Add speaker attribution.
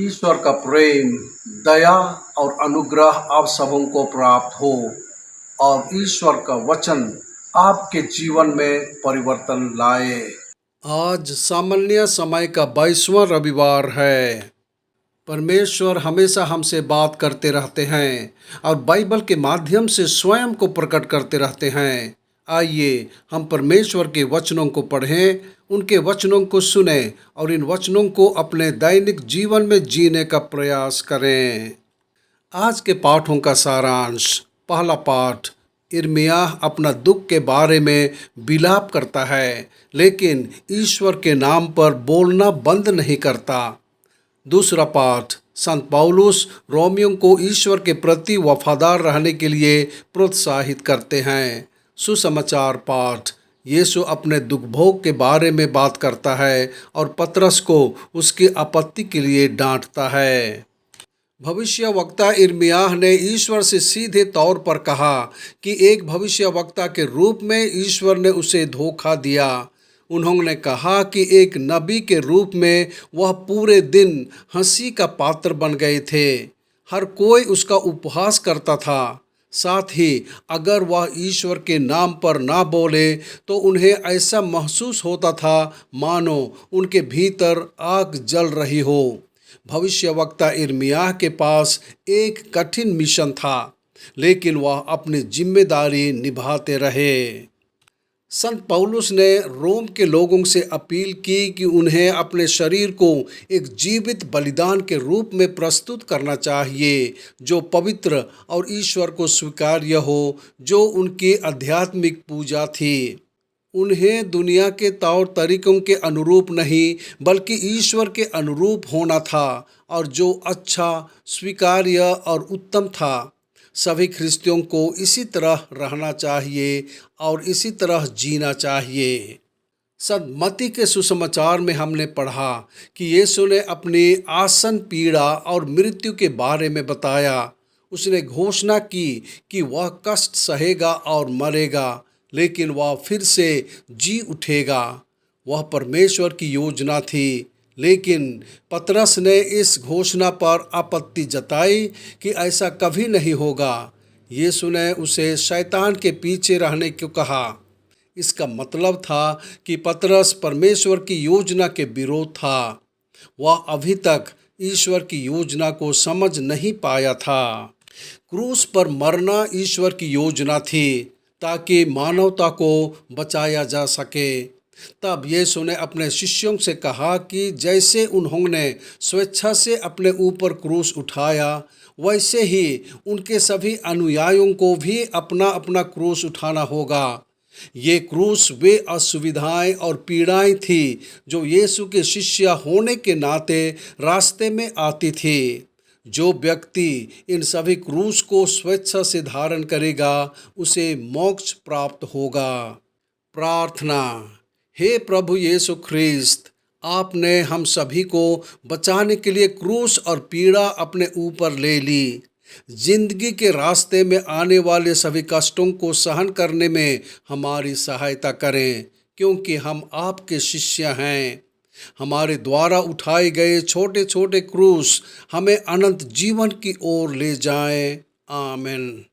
Speaker 1: ईश्वर का प्रेम, दया और अनुग्रह आप सबों को प्राप्त हो और ईश्वर का वचन आपके जीवन में परिवर्तन लाए। आज सामान्य समय का 22वां रविवार है। परमेश्वर हमेशा हमसे बात करते रहते हैं और बाइबल के माध्यम से स्वयं को प्रकट करते रहते हैं। आइए हम परमेश्वर के वचनों को पढ़ें, उनके वचनों को सुनें और इन वचनों को अपने दैनिक जीवन में जीने का प्रयास करें। आज के पाठों का सारांश। पहला पाठ, यिर्मयाह अपना दुख के बारे में विलाप करता है, लेकिन ईश्वर के नाम पर बोलना बंद नहीं करता। दूसरा पाठ, संत पौलुस रोमियों को ईश्वर के प्रति वफादार रहने के लिए प्रोत्साहित करते हैं। सुसमाचार पाठ, यीशु अपने दुख भोग के बारे में बात करता है और पतरस को उसकी आपत्ति के लिए डांटता है। भविष्यवक्ता यिर्मयाह ने ईश्वर से सीधे तौर पर कहा कि एक भविष्यवक्ता के रूप में ईश्वर ने उसे धोखा दिया। उन्होंने कहा कि एक नबी के रूप में वह पूरे दिन हंसी का पात्र बन गए थे। हर कोई उसका उपहास करता था। साथ ही अगर वह ईश्वर के नाम पर ना बोले तो उन्हें ऐसा महसूस होता था मानो उनके भीतर आग जल रही हो। भविष्यवक्ता यिर्मयाह के पास एक कठिन मिशन था, लेकिन वह अपनी जिम्मेदारी निभाते रहे। संत पौलुस ने रोम के लोगों से अपील की कि उन्हें अपने शरीर को एक जीवित बलिदान के रूप में प्रस्तुत करना चाहिए, जो पवित्र और ईश्वर को स्वीकार्य हो, जो उनकी आध्यात्मिक पूजा थी। उन्हें दुनिया के तौर तरीकों के अनुरूप नहीं, बल्कि ईश्वर के अनुरूप होना था, और जो अच्छा, स्वीकार्य और उत्तम था। सभी ख्रिस्तियों को इसी तरह रहना चाहिए और इसी तरह जीना चाहिए। संत मत्ती के सुसमाचार में हमने पढ़ा कि यीशु ने अपनी आसन पीड़ा और मृत्यु के बारे में बताया। उसने घोषणा की कि वह कष्ट सहेगा और मरेगा, लेकिन वह फिर से जी उठेगा। वह परमेश्वर की योजना थी, लेकिन पतरस ने इस घोषणा पर आपत्ति जताई कि ऐसा कभी नहीं होगा। यीशु ने उसे शैतान के पीछे रहने को कहा। इसका मतलब था कि पतरस परमेश्वर की योजना के विरोध था। वह अभी तक ईश्वर की योजना को समझ नहीं पाया था। क्रूस पर मरना ईश्वर की योजना थी ताकि मानवता को बचाया जा सके। तब यीशु ने अपने शिष्यों से कहा कि जैसे उन्होंने स्वेच्छा से अपने ऊपर क्रूस उठाया, वैसे ही उनके सभी अनुयायियों को भी अपना अपना क्रूस उठाना होगा। ये क्रूस वे असुविधाएं और पीड़ाएं थी जो यीशु के शिष्य होने के नाते रास्ते में आती थी। जो व्यक्ति इन सभी क्रूस को स्वेच्छा से धारण करेगा, उसे मोक्ष प्राप्त होगा। प्रार्थना। हे प्रभु यीशु ख्रिस्त, आपने हम सभी को बचाने के लिए क्रूस और पीड़ा अपने ऊपर ले ली। जिंदगी के रास्ते में आने वाले सभी कष्टों को सहन करने में हमारी सहायता करें, क्योंकि हम आपके शिष्य हैं। हमारे द्वारा उठाए गए छोटे छोटे क्रूस हमें अनंत जीवन की ओर ले जाएं। आमीन।